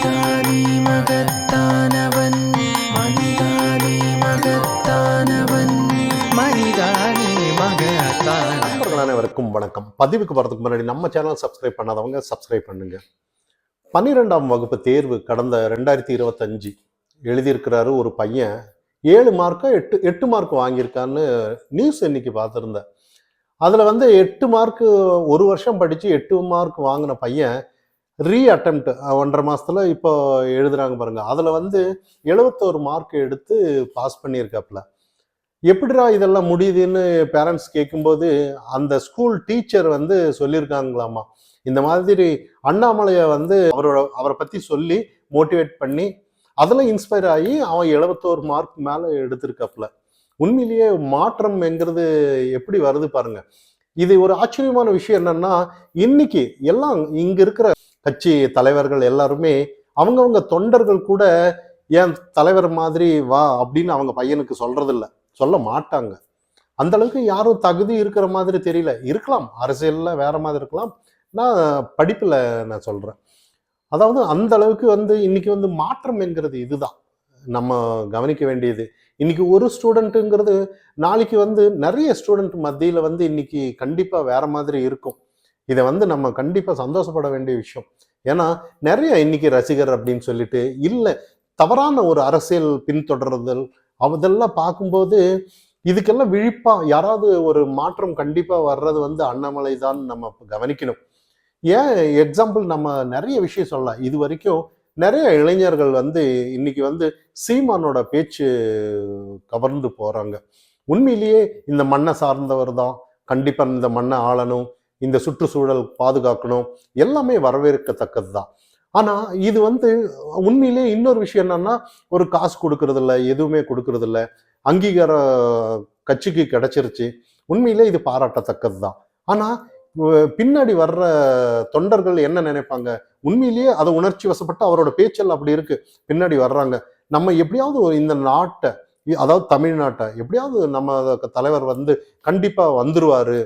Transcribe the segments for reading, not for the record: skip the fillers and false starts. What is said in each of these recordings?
மனிதானே மகத்தானவன், மனிதானே மகத்தானவன், மனிதானே மகத்தானவன். நண்பர்கள் அனைவருக்கும் வணக்கம். பதிவுக்கு வரதுக்கு முன்னாடி நம்ம சேனல் சப்ஸ்கிரைப் பண்ணாதவங்க சப்ஸ்கிரைப் பண்ணுங்க. 12ஆம் வகுப்பு தேர்வு கடந்த 2025 எழுதியிருக்கிறாரு ஒரு பையன். 7 மார்க்கோ 8 மார்க் வாங்கியிருக்கான்னு நியூஸ் இன்னைக்கு பார்த்துருந்தேன். அதில் 8 மார்க்கு ஒரு வருஷம் படித்து 8 மார்க் வாங்கின பையன் அட்டெம்ப்ட் 1.5 மாசத்துல இப்போ எழுதுறாங்க பாருங்க. அதில் 71 மார்க் எடுத்து பாஸ் பண்ணியிருக்காப்புல. எப்படிடா இதெல்லாம் முடியுதுன்னு பேரண்ட்ஸ் கேட்கும்போது அந்த ஸ்கூல் டீச்சர் சொல்லியிருக்காங்களாமா, இந்த மாதிரி அண்ணாமலையை அவரை பற்றி சொல்லி மோட்டிவேட் பண்ணி அதில் இன்ஸ்பயர் ஆகி அவன் 71 மார்க் மேலே எடுத்திருக்காப்புல. உண்மையிலேயே மாற்றம் என்கிறது எப்படி வருது பாருங்க. இது ஒரு ஆச்சரியமான விஷயம் என்னன்னா, இன்னைக்கு எல்லாம் இங்க இருக்கிற கட்சி தலைவர்கள் எல்லாருமே அவங்கவுங்க தொண்டர்கள் கூட ஏன் தலைவர் மாதிரி வா அப்படின்னு அவங்க பையனுக்கு சொல்றதில்ல, சொல்ல மாட்டாங்க. அந்த அளவுக்கு யாரும் தகுதி இருக்கிற மாதிரி தெரியல. இருக்கலாம், அரசியல்ல வேற மாதிரி இருக்கலாம். நான் படிப்புல நான் சொல்றேன். அதாவது அந்த அளவுக்கு இன்னைக்கு மாற்றம் என்கிறது இதுதான் நம்ம கவனிக்க வேண்டியது. இன்னைக்கு ஒரு ஸ்டூடெண்ட்டுங்கிறது நாளைக்கு நிறைய ஸ்டூடெண்ட் மத்தியில இன்னைக்கு கண்டிப்பா வேற மாதிரி இருக்கும். இதை நம்ம கண்டிப்பா சந்தோஷப்பட வேண்டிய விஷயம். ஏன்னா நிறைய இன்னைக்கு ரசிகர் அப்படின்னு சொல்லிட்டு இல்லை, தவறான ஒரு அரசியல் பின்தொடர்தல் அதெல்லாம் பார்க்கும்போது இதுக்கெல்லாம் விழிப்பா யாராவது ஒரு மாற்றம் கண்டிப்பா வர்றது அண்ணாமலை தான் நம்ம கவனிக்கணும். ஏன் எக்ஸாம்பிள் நம்ம நிறைய விஷயம் சொல்லலாம். இது வரைக்கும் நிறைய இளைஞர்கள் இன்னைக்கு சீமானோட பேச்சு கவர்ந்து போறாங்க. உண்மையிலேயே இந்த மண்ணை சார்ந்தவர் தான், கண்டிப்பா இந்த மண்ணை ஆளணும், இந்த சுற்றுச்சூழல் பாதுகாக்கணும், எல்லாமே வரவேற்கத்தக்கது தான். ஆனா இது உண்மையிலேயே இன்னொரு விஷயம் என்னன்னா, ஒரு காசு கொடுக்கறது இல்லை, எதுவுமே கொடுக்கறது இல்லை, அங்கீகார கட்சிக்கு கிடைச்சிருச்சு. உண்மையிலே இது பாராட்டத்தக்கது தான். ஆனா பின்னாடி வர்ற தொண்டர்கள் என்ன நினைப்பாங்க, உண்மையிலேயே அதை உணர்ச்சி வசப்பட்டு அவரோட பேச்சல் அப்படி இருக்கு. பின்னாடி வர்றாங்க, நம்ம எப்படியாவது இந்த நாட்டை, அதாவது தமிழ்நாட்டை எப்படியாவது நம்ம தலைவர் கண்டிப்பா வந்துருவாரு,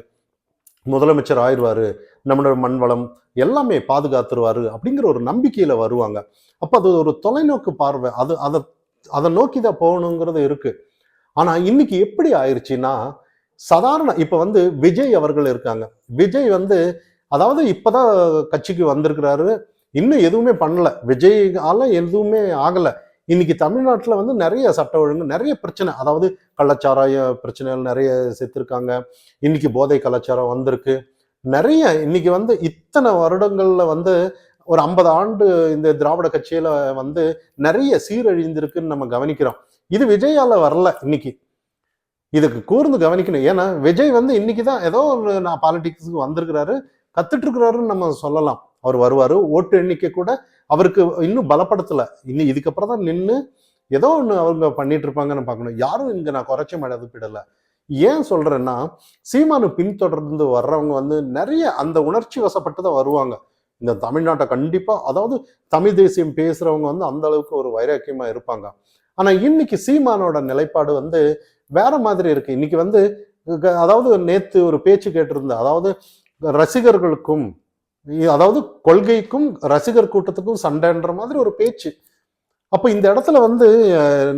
முதலமைச்சர் ஆயிடுவாரு, நம்மளோட மண் வளம் எல்லாமே பாதுகாத்துருவாரு அப்படிங்கிற ஒரு நம்பிக்கையில வருவாங்க. அப்ப அது ஒரு தொலைநோக்கு பார்வை, அதை நோக்கிதான் போகணுங்கிறது இருக்கு. ஆனா இன்னைக்கு எப்படி ஆயிடுச்சுன்னா, சாதாரண இப்ப விஜய் அவர்கள் இருக்காங்க. விஜய் அதாவது இப்பதான் கட்சிக்கு வந்திருக்கிறாரு, இன்னும் எதுவுமே பண்ணல, விஜயால எதுவுமே ஆகல. இன்னைக்கு தமிழ்நாட்டுல நிறைய சட்ட ஒழுங்கு, நிறைய பிரச்சனை, அதாவது கள்ளச்சாராய பிரச்சனைகள் நிறைய செத்துருக்காங்க. இன்னைக்கு போதை கலாச்சாரம் வந்திருக்கு நிறைய. இன்னைக்கு இத்தனை வருடங்கள்ல ஒரு 50 ஆண்டு இந்த திராவிட கட்சியில நிறைய சீரழிந்திருக்குன்னு நம்ம கவனிக்கிறோம். இது விஜயால வரல. இன்னைக்கு இதுக்கு கூர்ந்து கவனிக்கணும். ஏன்னா விஜய் இன்னைக்குதான் ஏதோ நான் பாலிடிக்ஸுக்கு வந்திருக்கிறாரு, கத்துட்டு இருக்கிறாருன்னு நம்ம சொல்லலாம். அவர் வருவாரு, ஓட்டு எண்ணிக்கை கூட அவருக்கு இன்னும் பலப்படுத்தல. இன்னும் இதுக்கப்புறம் தான் நின்று ஏதோ ஒண்ணு அவங்க பண்ணிட்டு இருப்பாங்கன்னு பார்க்கணும். யாரும் இங்க நான் குறைச்ச மதிப்பிடல. ஏன் சொல்றேன்னா, சீமானு பின்தொடர்ந்து வர்றவங்க நிறைய அந்த உணர்ச்சி வசப்பட்டு தான் வருவாங்க இந்த தமிழ்நாட்டை. கண்டிப்பா, அதாவது தமிழ் தேசியம் பேசுறவங்க அந்த அளவுக்கு ஒரு வைராக்கியமா இருப்பாங்க. ஆனா இன்னைக்கு சீமானோட நிலைப்பாடு வேற மாதிரி இருக்கு. இன்னைக்கு அதாவது நேத்து ஒரு பேச்சு கேட்டிருந்த, அதாவது ரசிகர்களுக்கும், அதாவது கொள்கைக்கும் ரசிகர் கூட்டத்துக்கும் சண்டைன்ற மாதிரி ஒரு பேச்சு. அப்ப இந்த இடத்துல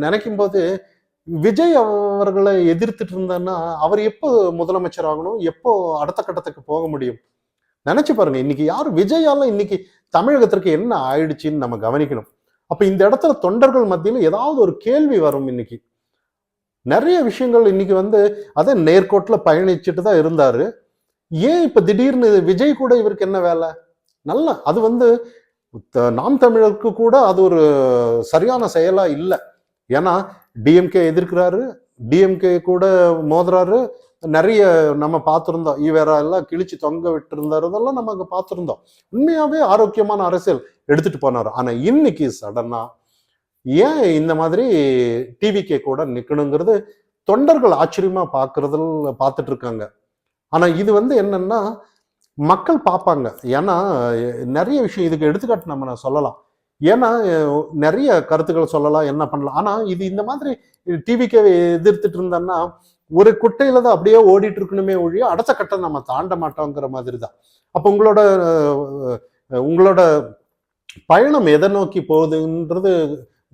நினைக்கும் போது விஜய் அவர்களை எதிர்த்துட்டு இருந்தேன்னா அவர் எப்போ முதலமைச்சர் ஆகணும், எப்போ அடுத்த கட்டத்துக்கு போக முடியும் நினைச்சு பாருங்க. இன்னைக்கு யாரு விஜயால இன்னைக்கு தமிழகத்திற்கு என்ன ஆயிடுச்சுன்னு நம்ம கவனிக்கணும். அப்ப இந்த இடத்துல தொண்டர்கள் மத்தியில ஏதாவது ஒரு கேள்வி வரும். இன்னைக்கு நிறைய விஷயங்கள் இன்னைக்கு அதை நேர்கோட்டுல பயணிச்சுட்டு தான் இருந்தாரு. ஏன் இப்ப திடீர்னு விஜய் கூட இவருக்கு என்ன வேலை? நல்ல அது நாம் தமிழருக்கு கூட அது ஒரு சரியான செயலா இல்லை. ஏன்னா டிஎம்கே எதிர்க்கிறாரு, டிஎம்கே கூட மோதுறாரு. நிறைய நம்ம பார்த்துருந்தோம், ஈவேர எல்லாம் கிழிச்சு தொங்க விட்டு இருந்தாரு, அதெல்லாம் நம்ம அங்க பார்த்துருந்தோம். உண்மையாவே ஆரோக்கியமான அரசியல் எடுத்துட்டு போனாரு. ஆனா இன்னைக்கு சடனா ஏன் இந்த மாதிரி டிவிகே கூட நிக்கணுங்கிறது தொண்டர்கள் ஆச்சரியமா பார்த்துட்டு இருக்காங்க. ஆனா இது என்னன்னா மக்கள் பார்ப்பாங்க. ஏன்னா நிறைய விஷயம் இதுக்கு எடுத்துக்காட்டு நம்ம சொல்லலாம். ஏன்னா நிறைய கருத்துக்கள் சொல்லலாம், என்ன பண்ணலாம். ஆனா இது இந்த மாதிரி டிவிக்கே எதிர்த்துட்டு இருந்தோம்னா ஒரு குட்டையில தான் அப்படியே ஓடிட்டு இருக்கணுமே ஒழிய அடுத்த கட்டம் நம்ம தாண்ட மாட்டோங்கிற மாதிரி தான். அப்போ உங்களோட பயணம் எதை நோக்கி போகுதுன்றது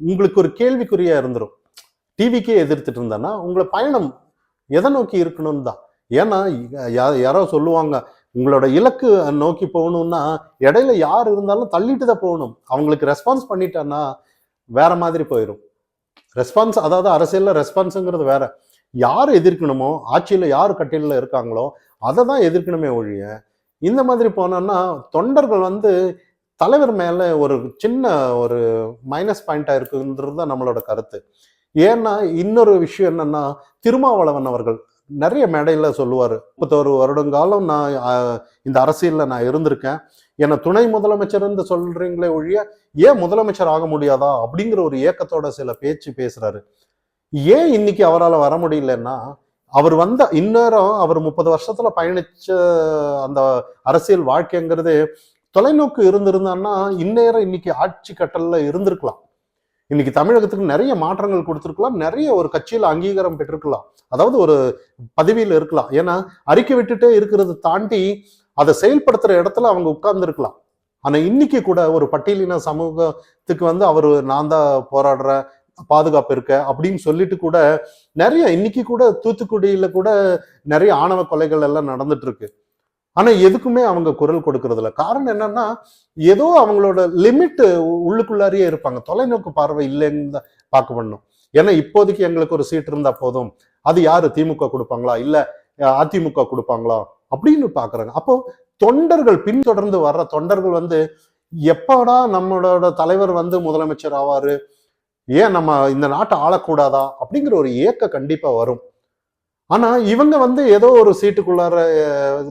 உங்களுக்கு ஒரு கேள்விக்குறியா இருந்துரும். டிவிக்கே எதிர்த்துட்டு இருந்தானா உங்களை பயணம் எதை நோக்கி இருக்கணும்னு தான். ஏன்னா யாரோ சொல்லுவாங்க, உங்களோட இலக்கு நோக்கி போகணும்னா இடையில யார் இருந்தாலும் தள்ளிட்டு தான் போகணும். அவங்களுக்கு ரெஸ்பான்ஸ் பண்ணிட்டான்னா வேற மாதிரி போயிடும். ரெஸ்பான்ஸ், அதாவது அரசியல்ல ரெஸ்பான்ஸுங்கிறது வேற. யார் எதிர்க்கணுமோ, ஆட்சியில யார் கட்டில இருக்காங்களோ அதை தான் எதிர்க்கணுமே ஒழிய, இந்த மாதிரி போனோம்னா தொண்டர்கள் வந்து தலைவர் மேல ஒரு சின்ன ஒரு மைனஸ் பாயிண்டா இருக்குன்றது தான் நம்மளோட கருத்து. ஏன்னா இன்னொரு விஷயம் என்னன்னா, திருமாவளவன் அவர்கள் நிறைய மேடையில சொல்லுவாரு, 31 வருடங்காலம் நான் இந்த அரசியல்ல நான் இருந்திருக்கேன், என்னை துணை முதலமைச்சர்ன்னு சொல்றீங்களே ஒழிய ஏன் முதலமைச்சர் ஆக முடியாதா அப்படிங்கிற ஒரு ஏக்கத்தோட சில பேச்சு பேசுறாரு. ஏன் இன்னைக்கு அவரால் வர முடியலன்னா, அவர் வந்த இந்நேரம் அவர் 30 வருஷத்துல பயணிச்ச அந்த அரசியல் வாழ்க்கைங்கிறது தொலைநோக்கு இருந்திருந்தான்னா இந்நேரம் இன்னைக்கு ஆட்சி கட்டல்ல இருந்திருக்கலாம். இன்னைக்கு தமிழகத்துக்கு நிறைய மாற்றங்கள் கொடுத்திருக்கலாம், நிறைய ஒரு கட்சியில அங்கீகாரம் பெற்றிருக்கலாம், அதாவது ஒரு பதவியில இருக்கலாம். ஏன்னா அறிக்கை விட்டுட்டே இருக்கிறத தாண்டி அதை செயல்படுத்துற இடத்துல அவங்க உட்கார்ந்து இருக்கலாம். ஆனா இன்னைக்கு கூட ஒரு பட்டியலின சமூகத்துக்கு வந்து அவர் நான் தான் போராடுறேன், பாதுகாப்பு இருக்க அப்படின்னு சொல்லிட்டு கூட நிறைய இன்னைக்கு கூட தூத்துக்குடியில கூட நிறைய ஆணவ கொலைகள் எல்லாம் நடந்துட்டு இருக்கு. ஆனா எதுக்குமே அவங்க குரல் கொடுக்கறது இல்லை. காரணம் என்னன்னா, ஏதோ அவங்களோட லிமிட் உள்ளுக்குள்ளாரியே இருப்பாங்க. தொலைநோக்கு பார்வை இல்லைன்னு தான் பார்க்க பண்ணணும். ஏன்னா இப்போதைக்கு எங்களுக்கு ஒரு சீட் இருந்தா போதும், அது யாரு திமுக கொடுப்பாங்களா இல்ல அதிமுக கொடுப்பாங்களா அப்படின்னு பாக்குறாங்க. அப்போ தொண்டர்கள் பின்தொடர்ந்து வர்ற தொண்டர்கள் வந்து எப்படா நம்மளோட தலைவர் வந்து முதலமைச்சர் ஆவாரு, ஏன் நம்ம இந்த நாட்டை ஆளக்கூடாதா அப்படிங்கிற ஒரு ஏக்கம் கண்டிப்பா வரும். ஆனா இவங்க வந்து ஏதோ ஒரு சீட்டுக்குள்ளார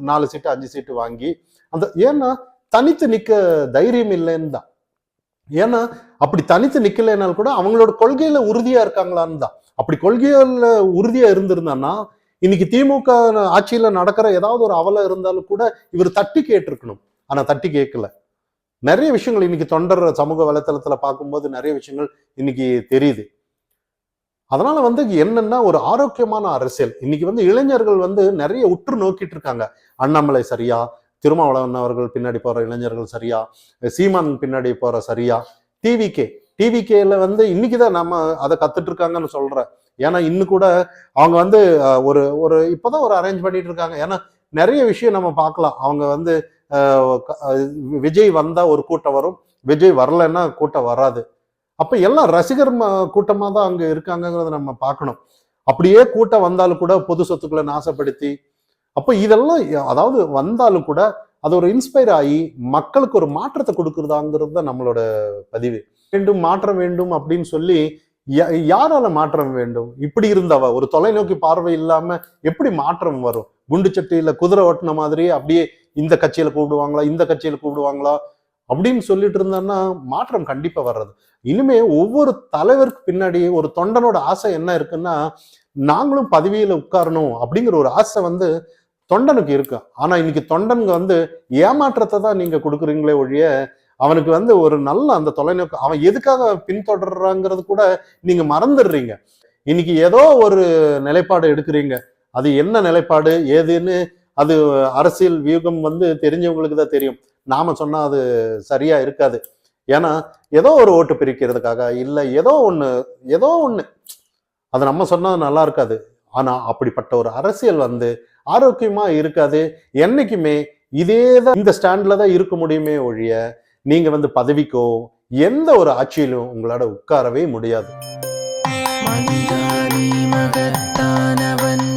4 சீட்டு 5 சீட்டு வாங்கி அந்த, ஏன்னா தனித்து நிக்க தைரியம் இல்லைன்னு தான். ஏன்னா அப்படி தனித்து நிக்கலைனாலும் கூட அவங்களோட கொள்கையில உறுதியா இருக்காங்களான்னு தான். அப்படி கொள்கையில உறுதியா இருந்திருந்தான்னா இன்னைக்கு திமுக ஆட்சியில நடக்கிற ஏதாவது ஒரு அவலம் இருந்தாலும் கூட இவர் தட்டி கேட்டிருக்கணும். ஆனா தட்டி கேட்கல. நிறைய விஷயங்கள் இன்னைக்கு தொண்டர் சமூக வலைத்தளத்துல பார்க்கும்போது நிறைய விஷயங்கள் இன்னைக்கு தெரியுது. அதனால வந்து என்னன்னா ஒரு ஆரோக்கியமான அரசியல் இன்னைக்கு வந்து இளைஞர்கள் வந்து நிறைய உற்று நோக்கிட்டு இருக்காங்க. அண்ணாமலை சரியா, திருமாவளவன் அவர்கள் பின்னாடி போற இளைஞர்கள் சரியா, சீமான் பின்னாடி போற சரியா, டிவிகேல வந்து இன்னைக்குதான் நம்ம அதை கத்துட்டு இருக்காங்கன்னு சொல்றேன். ஏன்னா இன்னும் கூட அவங்க வந்து ஒரு ஒரு இப்பதான் ஒரு அரேஞ்ச் பண்ணிட்டு இருக்காங்க. ஏன்னா நிறைய விஷயம் நம்ம பார்க்கலாம். அவங்க வந்து விஜய் வந்தா ஒரு கூட்டம் வரும், விஜய் வரலன்னா கூட்டம் வராது. அப்ப எல்லாம் ரசிகர் கூட்டமா தான் அங்க இருக்காங்கிறத நம்ம பார்க்கணும். அப்படியே கூட்டம் வந்தாலும் கூட பொது சொத்துக்களை நாசப்படுத்தி, அப்ப இதெல்லாம் அதாவது வந்தாலும் கூட அது ஒரு இன்ஸ்பயர் ஆகி மக்களுக்கு ஒரு மாற்றத்தை கொடுக்குறதாங்கிறது தான் நம்மளோட பதிவு. வேண்டும் மாற்றம் வேண்டும் அப்படின்னு சொல்லி யாரால மாற்றம் வேண்டும்? இப்படி இருந்தவ ஒரு தொலைநோக்கி பார்வை இல்லாம எப்படி மாற்றம் வரும்? குண்டு சட்டியில குதிரை ஓட்டின மாதிரி அப்படியே இந்த கட்சியில கூப்பிடுவாங்களா இந்த கட்சியில கூப்பிடுவாங்களா அப்படின்னு சொல்லிட்டு இருந்தான்னா மாற்றம் கண்டிப்பா வர்றது. இனிமே ஒவ்வொரு தலைவருக்கு பின்னாடி ஒரு தொண்டனோட ஆசை என்ன இருக்குன்னா, நாங்களும் பதவியில உட்காரணும் அப்படிங்கிற ஒரு ஆசை வந்து தொண்டனுக்கு இருக்கு. ஆனா இன்னைக்கு தொண்டனுங்க வந்து ஏமாற்றத்தை தான் நீங்க கொடுக்குறீங்களே ஒழிய அவனுக்கு வந்து ஒரு நல்ல அந்த தொலைநோக்கு அவன் எதுக்காக பின்தொடர்றாங்கிறது கூட நீங்க மறந்துடுறீங்க. இன்னைக்கு ஏதோ ஒரு நிலைப்பாடு எடுக்கிறீங்க, அது என்ன நிலைப்பாடு ஏதுன்னு அது அரசியல் வியூகம் வந்து தெரிஞ்சவங்களுக்கு தான் தெரியும். நாம சொன்னா அது சரியா இருக்காது. ஏன்னா ஏதோ ஒரு ஓட்டு பிரிக்கிறதுக்காக இல்ல ஏதோ ஒண்ணு அது நம்ம சொன்னா நல்லா இருக்காது. ஆனா அப்படிப்பட்ட ஒரு அரசியல் வந்து ஆரோக்கியமா இருக்காது. என்னைக்குமே இதேதான் இந்த ஸ்டாண்ட்ல தான் இருக்க முடியுமே ஒழிய நீங்க வந்து பதவிக்கோ எந்த ஒரு ஆட்சியிலும் உங்களோட உட்காரவே முடியாது. மனிதானி மகத்தானவன்